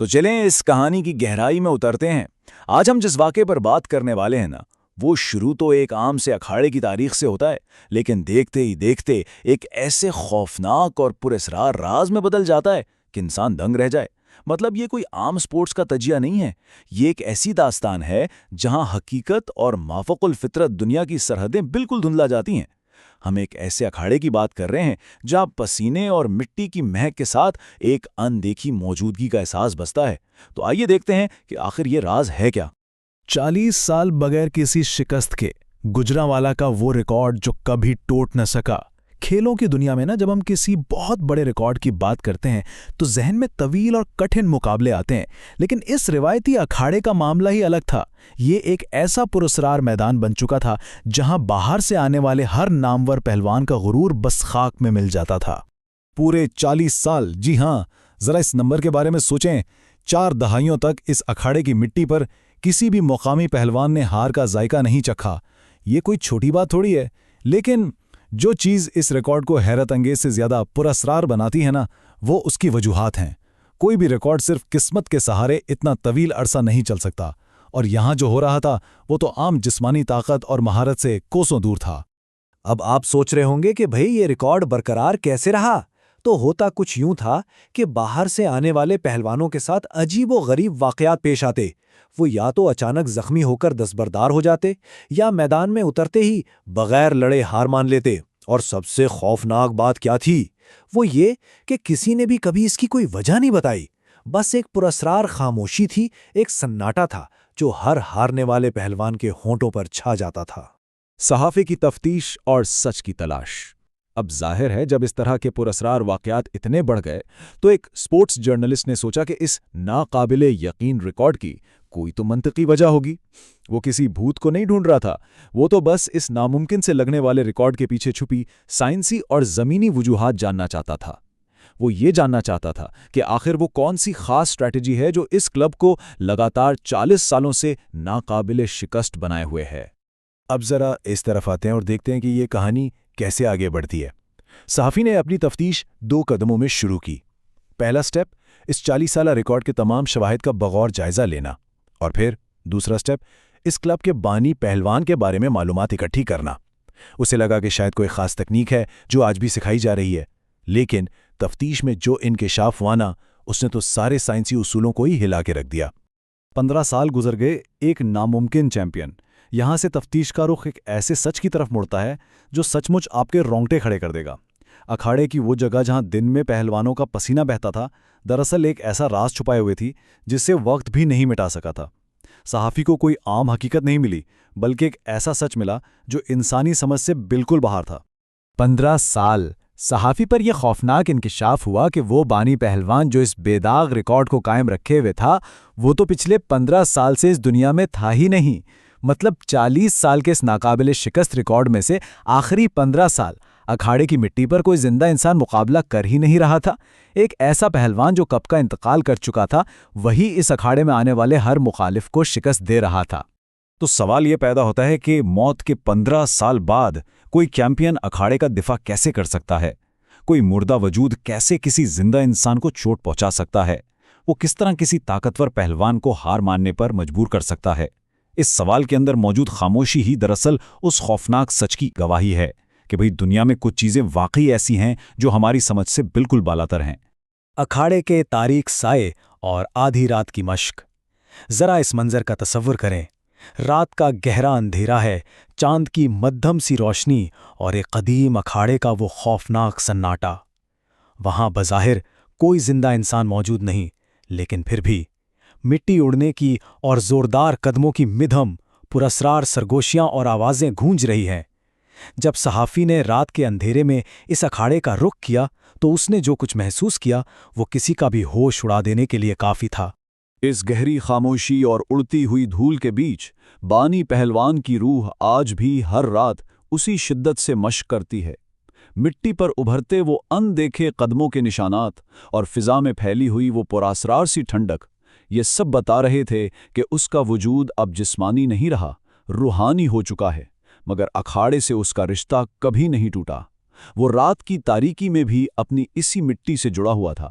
تو چلیں اس کہانی کی گہرائی میں اترتے ہیں۔ آج ہم جس واقعے پر بات کرنے والے ہیں نا، وہ شروع تو ایک عام سے اکھاڑے کی تاریخ سے ہوتا ہے، لیکن دیکھتے ہی دیکھتے ایک ایسے خوفناک اور پراسرار راز میں بدل جاتا ہے کہ انسان دنگ رہ جائے۔ مطلب یہ کوئی عام سپورٹس کا تجزیہ نہیں ہے، یہ ایک ایسی داستان ہے جہاں حقیقت اور مافوق الفطرت دنیا کی سرحدیں بالکل دھندلا جاتی ہیں۔ ہم ایک ایسے اکھاڑے کی بات کر رہے ہیں جہاں پسینے اور مٹی کی مہک کے ساتھ ایک اندیکھی موجودگی کا احساس بستا ہے۔ تو آئیے دیکھتے ہیں کہ آخر یہ راز ہے کیا۔ 40 سال بغیر کسی شکست کے گجرانوالا کا وہ ریکارڈ جو کبھی ٹوٹ نہ سکا۔ کھیلوں کی دنیا میں جب ہم کسی بہت بڑے ریکارڈ کی بات کرتے ہیں تو ذہن میں طویل اور کٹھن مقابلے آتے ہیں، لیکن اس روایتی اکھاڑے کا معاملہ ہی الگ تھا۔ یہ ایک ایسا پراسرار میدان بن چکا تھا جہاں باہر سے آنے والے ہر نامور پہلوان کا غرور بس خاک میں مل جاتا تھا۔ پورے 40 سال، جی ہاں، ذرا اس نمبر کے بارے میں سوچیں۔ 4 دہائیوں تک اس اکھاڑے کی مٹی پر کسی بھی مقامی پہلوان نے ہار کا ذائقہ نہیں چکھا۔ یہ کوئی چھوٹی بات تھوڑی ہے، لیکن جو چیز اس ریکارڈ کو حیرت انگیز سے زیادہ پراسرار بناتی ہے نا، وہ اس کی وجوہات ہیں۔ کوئی بھی ریکارڈ صرف قسمت کے سہارے اتنا طویل عرصہ نہیں چل سکتا، اور یہاں جو ہو رہا تھا وہ تو عام جسمانی طاقت اور مہارت سے کوسوں دور تھا۔ اب آپ سوچ رہے ہوں گے کہ بھئی یہ ریکارڈ برقرار کیسے رہا؟ تو ہوتا کچھ یوں تھا کہ باہر سے آنے والے پہلوانوں کے ساتھ عجیب و غریب واقعات پیش آتے۔ وہ یا تو اچانک زخمی ہو کر دستبردار ہو جاتے، یا میدان میں اترتے ہی بغیر لڑے ہار مان لیتے۔ اور سب سے خوفناک بات کیا تھی؟ وہ یہ کہ کسی نے بھی کبھی اس کی کوئی وجہ نہیں بتائی۔ بس ایک پراسرار خاموشی تھی، ایک سناٹا تھا جو ہر ہارنے والے پہلوان کے ہونٹوں پر چھا جاتا تھا۔ صحافی کی تفتیش اور سچ کی تلاش۔ اب ظاہر ہے جب اس طرح کے پراسرار واقعات اتنے بڑھ گئے تو ایک سپورٹس جرنلسٹ نے سوچا کہ اس ناقابل یقین ریکارڈ کی کوئی تو منطقی وجہ ہوگی۔ وہ کسی بھوت کو نہیں ڈھونڈ رہا تھا، وہ تو بس اس ناممکن سے لگنے والے ریکارڈ کے پیچھے چھپی سائنسی اور زمینی وجوہات جاننا چاہتا تھا۔ وہ یہ جاننا چاہتا تھا کہ آخر وہ کون سی خاص اسٹریٹجی ہے جو اس کلب کو لگاتار 40 سالوں سے ناقابل شکست بنائے ہوئے ہے۔ اب ذرا اس طرف آتے ہیں اور دیکھتے ہیں کہ یہ کہانی کیسے آگے بڑھتی ہے۔ صحافی نے اپنی تفتیش 2 قدموں میں شروع کی۔ پہلا سٹیپ، اس 40 سالہ ریکارڈ کے تمام شواہد کا بغور جائزہ لینا، اور پھر دوسرا سٹیپ، اس کلب کے بانی پہلوان کے بارے میں معلومات اکٹھی کرنا۔ اسے لگا کہ شاید کوئی خاص تکنیک ہے جو آج بھی سکھائی جا رہی ہے، لیکن تفتیش میں جو انکشاف ہوا نا، اس نے تو سارے سائنسی اصولوں کو ہی ہلا کے رکھ دیا۔ 15 سال گزر گئے، ایک ناممکن چیمپئن۔ یہاں سے تفتیش کا رخ ایک ایسے سچ کی طرف مڑتا ہے جو سچ مچ آپ کے رونگٹے کھڑے کر دے گا۔ اکھاڑے کی وہ جگہ جہاں دن میں پہلوانوں کا پسینہ بہتا تھا، دراصل ایک ایسا راز چھپائے ہوئے تھی جس سے وقت بھی نہیں مٹا سکا تھا۔ صحافی کو کوئی عام حقیقت نہیں ملی، بلکہ ایک ایسا سچ ملا جو انسانی سمجھ سے بالکل باہر تھا۔ 15 سال صحافی پر یہ خوفناک انکشاف ہوا کہ وہ بانی پہلوان جو اس بے داغ ریکارڈ کو قائم رکھے ہوئے تھا، وہ تو پچھلے 15 سال سے اس دنیا میں تھا ہی نہیں۔ مطلب 40 سال کے اس ناقابل شکست ریکارڈ میں سے آخری 15 سال اکھاڑے کی مٹی پر کوئی زندہ انسان مقابلہ کر ہی نہیں رہا تھا۔ ایک ایسا پہلوان جو کب کا انتقال کر چکا تھا، وہی اس اکھاڑے میں آنے والے ہر مخالف کو شکست دے رہا تھا۔ تو سوال یہ پیدا ہوتا ہے کہ موت کے 15 سال بعد کوئی چیمپئن اکھاڑے کا دفاع کیسے کر سکتا ہے؟ کوئی مردہ وجود کیسے کسی زندہ انسان کو چوٹ پہنچا سکتا ہے؟ وہ کس طرح کسی طاقتور پہلوان کو ہار ماننے پر مجبور کر سکتا ہے؟ اس سوال کے اندر موجود خاموشی ہی دراصل اس خوفناک سچ کی گواہی ہے کہ بھئی دنیا میں کچھ چیزیں واقعی ایسی ہیں جو ہماری سمجھ سے بالکل بالاتر ہیں۔ اکھاڑے کے تاریک سائے اور آدھی رات کی مشق۔ ذرا اس منظر کا تصور کریں۔ رات کا گہرا اندھیرا ہے، چاند کی مدھم سی روشنی اور ایک قدیم اکھاڑے کا وہ خوفناک سناٹا۔ وہاں بظاہر کوئی زندہ انسان موجود نہیں، لیکن پھر بھی مٹی اڑنے کی اور زوردار قدموں کی مدھم، پراسرار سرگوشیاں اور آوازیں گونج رہی ہیں۔ جب صحافی نے رات کے اندھیرے میں اس اکھاڑے کا رخ کیا تو اس نے جو کچھ محسوس کیا وہ کسی کا بھی ہوش اڑا دینے کے لیے کافی تھا۔ اس گہری خاموشی اور اڑتی ہوئی دھول کے بیچ بانی پہلوان کی روح آج بھی ہر رات اسی شدت سے مشق کرتی ہے۔ مٹی پر ابھرتے وہ اندیکھے قدموں کے نشانات اور فضا میں پھیلی ہوئی وہ پراسرار سی ٹھنڈک، یہ سب بتا رہے تھے کہ اس کا وجود اب جسمانی نہیں رہا، روحانی ہو چکا ہے۔ مگر اکھاڑے سے اس کا رشتہ کبھی نہیں ٹوٹا۔ وہ رات کی تاریکی میں بھی اپنی اسی مٹی سے جڑا ہوا تھا۔